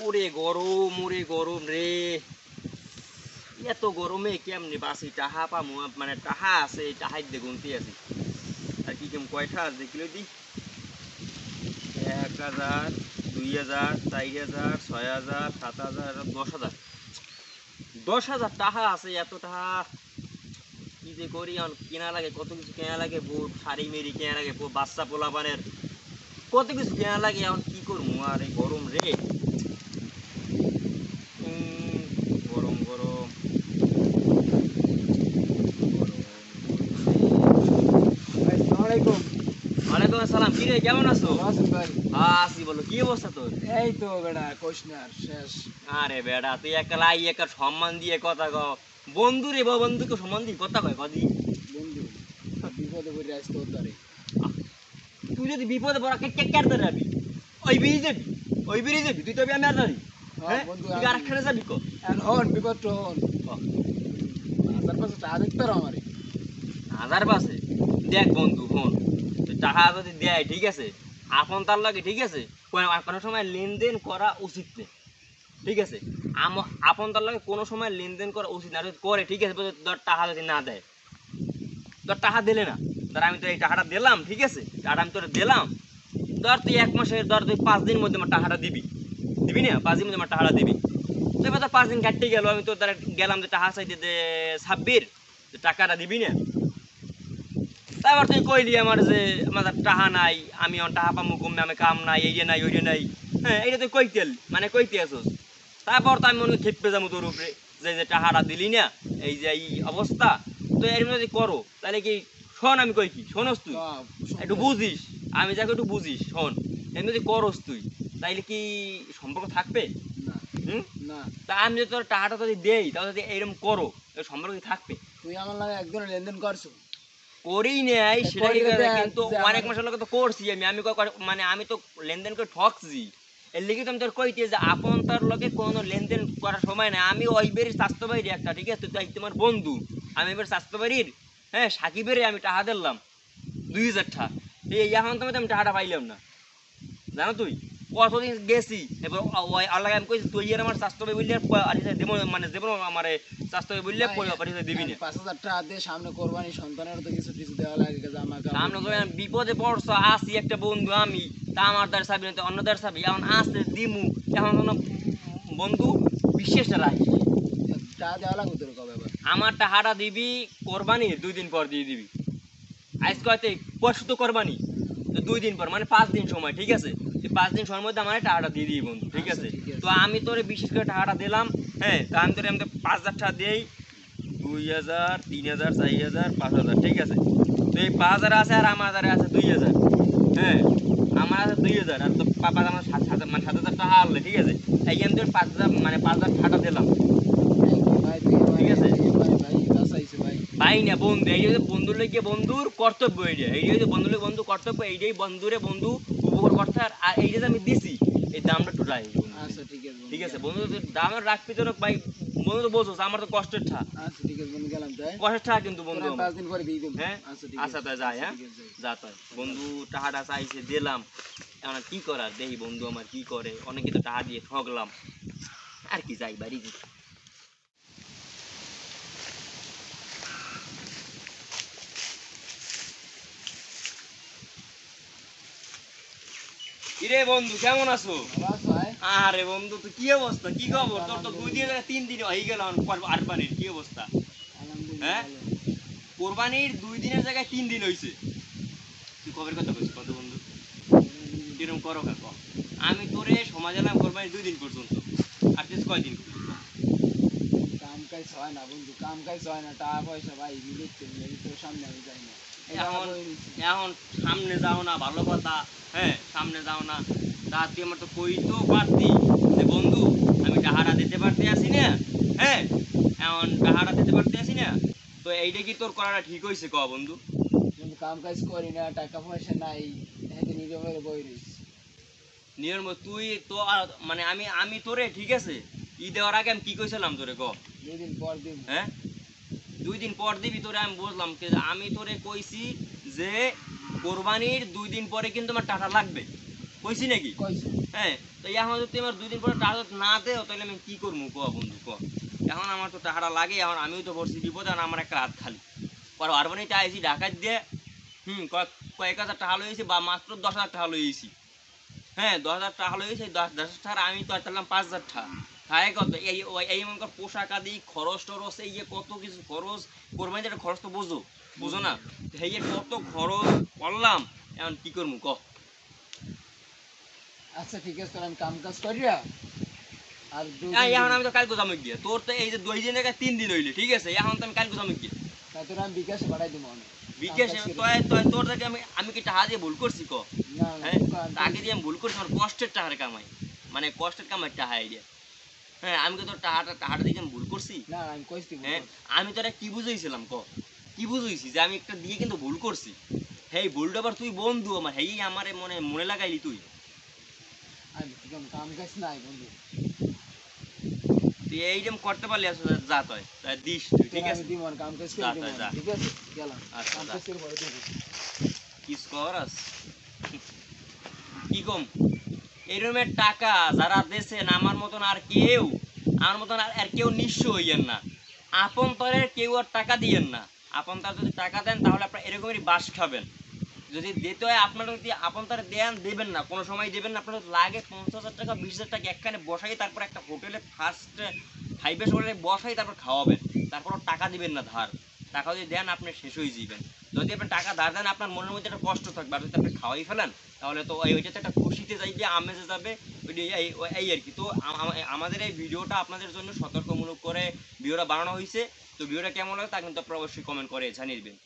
ওরে গরম রে। এত গরমে কেমনি বাসি টাহা পামু, মানে টাহা আছে টাহাই দিয়ে গুনতে আছি। আর কি কেমন কয়টা আছে দেখিলে দি। 1000, 2000, 4000, 6000, 7000, 10,000। 10,000 টাকা আছে। এত টাকা কি যে করি, কেনা লাগে, কত কিছু কেনা লাগে, বুট শাড়ি মেরি কেনা লাগে, বাচ্চা পোলা পানের কত কিছু কেনা লাগে। এখন কি করবো আর এই গরম রে। গরম গরম আসসালামাইকুম। ওয়ালাইকুম আসসালাম। কি রে, কেমন আছো? ভালো আছেন ভাই? আসি, বলো কি অবস্থা তোর? এই তো বেটা কোশনার শেষ। আরে বেড়া, তুই একটা লাই একটা সম্মান দিয়ে কথা কও। বন্ধু রে, বন্ধুকে সম্মান দিয়ে কথা কয় কদি। বন্ধু বিপদে পড়ে আসতে তোর দ্বারে। তুই যদি বিপদে পড়া কে কেয়ার ধরে যাবি? ওই বিড়ি যাবি, ওই বিড়ি যাবি, তুই তো আমি আর ধরি। হ্যাঁ, বন্ধু তুই আরেকখানে যাবি কো? হন বিপদ তো হন। হাজার পাঁচশো টাকা দেখতে পারো আমারে। হাজার পাশে দেখ বন্ধু, ফোন টাকা যদি দেয় ঠিক আছে, আপন তার লাগে ঠিক আছে, কোনো সময় লেনদেন করা উচিত নেই, ঠিক আছে। আপন তার লাগে কোনো সময় লেনদেন করা উচিত না। যদি করে ঠিক আছে, ধর টাকা যদি না দেয়, ধর টাকা দিলে না, ধর আমি তো এই টাকাটা দিলাম ঠিক আছে, টাকাটা আমি তোর দিলাম, ধর তুই 1 মাসের, ধর তুই 5 দিনের মধ্যে আমার টাকাটা দিবি, দিবি না? 5 দিনের মধ্যে আমার টাকাটা দিবি। তো এবার ধর 5 দিন কাটতে গেল, আমি তোর দ্বারা গেলাম যে টাকা চাইতে যে সাব্বির, টাকাটা দিবি না? তারপর তুই কইলি আমার যে আমার টাকা নাই, আমি টাকা পাবো কমবে, আমি কাম নাই, এই নাই ওই নাই। হ্যাঁ, এইটা তুই কইতেল মানে কইতে আসোস। তারপর তো আমি মনে করি খেপে যাবো তোর উপরে, যে টাকাটা দিলি না, এই যে এই অবস্থা। তো এর মধ্যে যদি করো তাহলে কি, শোন আমি কই কি, শোনস তুই একটু বুঝিস, আমি যাকে একটু বুঝিস, শোন। এর মধ্যে করস তুই, তাইলে কি সম্পর্ক থাকবে? না হুম? না, তা আমি যদি তোর টাকাটা যদি দেই, তাহলে যদি এরকম করো, সম্পর্ক কি থাকবে? তুই আমার লাগে একজনের লেনদেন করছো। করেই নেই সেটা কি কথা, কিন্তু যে অনেক আমার মাসের লোক তো করছি আমি মানে আমি তো লেনদেন করে ঠকছি। এর লিগে তো আমি তোর কইতে যে আপন তার লোকে কোনো লেনদেন করার সময় নাই। আমি ওই বেরির স্বাস্থ্য বাড়ির একটা ঠিক আছে, তুই তোমার বন্ধু, আমি এবার স্বাস্থ্য বাড়ির, হ্যাঁ, সাকিবের আমি টাকা দিলাম 2,000 টাকা। এই এখন তো আমি টাকাটা পাইলাম না, জানো তুই কতদিন গেছি। এবার ওই আল্লাহ আমি কইছি তুই আর আমার স্বাস্থ্য বাড়ি বললে দেবো, মানে দেবো আমার স্বাস্থ্য বাড়ি বললে দিবি না। 5,000 টাকা দিয়ে সামনে কোরবানি, সন্তানের তো কিছু কিছু দেওয়া লাগে, জামা সামনে কাপড়। করে বিপদে পড়ছো, আসি একটা বন্ধু আমি, তা আমার দ্বার চাবি না তো অন্য দ্বার চাবি, এখন আসতে দিমু, এখন কোনো বন্ধু বিশ্বাসটা রাখি। টাকা দেওয়া লাগবে তোর কবে আবার? আমার টাকাটা দিবি কোরবানি 2 দিন পর দিয়ে দিবি। আজ কয়তে, পরশু তো কোরবানি, তো 2 দিন পর মানে 5 দিন সময়, ঠিক আছে। 5 দিন সময়ের মধ্যে আমার টাকাটা দিয়ে দিবি বন্ধু, ঠিক আছে। তো আমি তোরে বিশেষ করে টাকাটা দিলাম, হ্যাঁ, তা আমি তোরে 5,000 টাকা দিই, 2,000, 3,000, 4,000, 5,000, ঠিক আছে। তো এই 5,000 আছে আর আমার আছে 2,000, হ্যাঁ, আমার আছে 2,000, আর তো পাপা আমার 7,000, মানে 7,000 টাকা আনলে, ঠিক আছে। এই আমি তোর 5,000 মানে 5,000 টাকা দিলাম, ঠিক আছে। ভাই না বন্ধু, এই যে বন্ধুর লেগে বন্ধুর কর্তব্য, এই যে বন্ধুর লেগে বন্ধু কর্তব্য, এইটাই বন্ধুরে বন্ধু উপকার করতে। আর এই যে আমি দিছি, এই দামটা একটু রাখি, ঠিক আছে বন্ধু, দাম রাখবি তো ভাই। বন্ধু তো বোঝো আমার তো কষ্টের ঠা, কষ্টের ঠা কিন্তু বন্ধু আমার। 5 দিন পরে দিয়ে দেব। হ্যাঁ, আচ্ছা তাই যাই, হ্যাঁ যা তাই। বন্ধু টাকাটা চাইছে দিলাম, এখন কি করার দেখি বন্ধু আমার কি করে। অনেকে তো টাকা দিয়ে ঠকলাম, আর কি যাই বাড়ি। কিরে বন্ধু, কেমন আছো? আরে বন্ধু, তো কি অবস্থা, কি খবর তোর? তো 2 দিন 3 দিন হয়ে গেল কোরবানির, কি অবস্থা? হ্যাঁ, কোরবানির 2 দিনের জায়গায় 3 দিন হয়েছে। তুই কবের কথা বলছিস কত বন্ধু? কিরম করো কাকা, আমি তোরে সময় দিলাম কোরবানির 2 দিন পর্যন্ত, আর তুই কয়দিন করবি? কাম কাজ হয় না বন্ধু, কাম কাজ হয় না, টাকা পয়সা ভাই দেখতে তোর সামনে আমি যাই না। এখন এখন সামনে যাও না ভালো কথা, হ্যাঁ, সামনে যাও না। তা তুই আমার তো কইতেও পারতি যে বন্ধু আমি টাহারা দিতে পারতে আসি না, হ্যাঁ, এখন টাহারা দিতে পারতে আসি না। তো এইটা কি তোর করাটা ঠিক হয়েছে ক বন্ধু? কিন্তু কাম কাজ করি না, টাকা পয়সা নাই, এতে নিজে বই রয়েছি। নিয়ম তুই তো মানে আমি তোরে ঠিক আছে, ই দেওয়ার আগে আমি কি কইছিলাম তোরে ক? 2 দিন পর দিন। হ্যাঁ, 2 দিন পর দিবি তোরে, আমি বুঝলাম। আমি তোরে কইছি যে কোরবানির 2 দিন পরে কিন্তু আমার টাকা লাগবে, কইছি নাকি? কইছো হ্যাঁ, তো এখন যদি আমার 2 দিন পরে টাকা যদি না দেও তাহলে আমি কি করবো ক বন্ধু ক? এখন আমার তো টাকাটা লাগে, এখন আমিও তো পড়ছি বিপদে, আর আমার একটা হাত খালি। পরে আরবানিতে আইছি ডাকাত দিয়ে, কয়েক হাজার টাকা লইছি বা মাত্র 10,000 টাকা লইছি। হ্যাঁ, 10,000 টাকা লইছি, 10,000 টাকা আমি তো চাইলাম 5,000 টাকা। খায় কত? এই মনে কর পোশাক আদি খরচ টরচ, এই যে কত কিছু খরচ, কোরবানিতে একটা খরচ তো বোঝো, বুঝো না? এই যে কত খরচ করলাম, এখন কি করবো ক? আচ্ছা ঠিক আছে, তোর আমি কাম কাজ করিয়া আর এখন আমি তো কালকে যাবো গিয়ে, তোর তো এই যে 2 দিন থেকে 3 দিন হইলে, ঠিক আছে? এখন তো আমি কালকে যাবো গিয়ে তোর আমি বিকাশে পাঠাই দিব অনেক বিকেশে। তোর থেকে আমি কি টাকা দিয়ে ভুল করছি ক? না না হ্যাঁ, টাকা দিয়ে আমি ভুল করছি, আমার কষ্টের টাকার কামাই, মানে কষ্টের কামাই টাকা আইডিয়া। হ্যাঁ, আমি কি তোর টাকাটা দিয়ে আমি ভুল করছি? না আমি কইছি দিব হ্যাঁ, আমি তোরা কি বুঝাইছিলাম ক? কি বুঝাইছি যে আমি একটা দিয়ে কিন্তু ভুল করছি? হেই, ভুলটা আবার তুই বন্ধু আমার, হেই আমারে মনে লাগাইলি তুই। আমি কাম কাজ নাই বন্ধু, তুই এইরকম করতে পারলি আসলে যা তয় তাই দিস তুই, ঠিক আছে? আমি দিব কাম কাজ যা করে তাই দিব যা। ঠিক আছে গেলাম আচ্ছা, কাম যা। কাজ করে পরে দেব কিস করস কি কম? এই রুমের টাকা যারা দেশেন, আমার মতন আর কেউ নিঃস্ব হইয়েন না। আপন তরের কেউ আর টাকা দিয়েন না। আপন তার যদি টাকা দেন তাহলে আপনার এরকমই বাস খাবেন। যদি দিতে হয় আপনারা, যদি আপন তার দেন, দেবেন না, কোনো সময় দেবেন না। আপনার লাগে 50,000 টাকা 20,000 টাকা একখানে বসাই, তারপর একটা হোটেলে ফার্স্ট 5 হোটেলে বসাই, তারপর খাওয়াবেন, তারপর টাকা দিবেন না ধার। টাকা যদি দেন আপনি শেষ হয়ে যাবেন। যদি আপনি টাকা ধার দেন আপনার মনের মধ্যে একটা কষ্ট থাকবে, আর যদি আপনি খাওয়াই ফেলেন তাহলে তো ওইটাতে একটা খুশিতে যাইবে, আমেজে যাবে। এই আর কি। তো আমাদের এই ভিডিওটা আপনাদের জন্য সতর্কমূলক করে ভিডিওটা বানানো হয়েছে। তো ভিডিওটা কেমন লাগে তা কিন্তু আপনারা অবশ্যই কমেন্ট করে জানিয়ে দিবেন।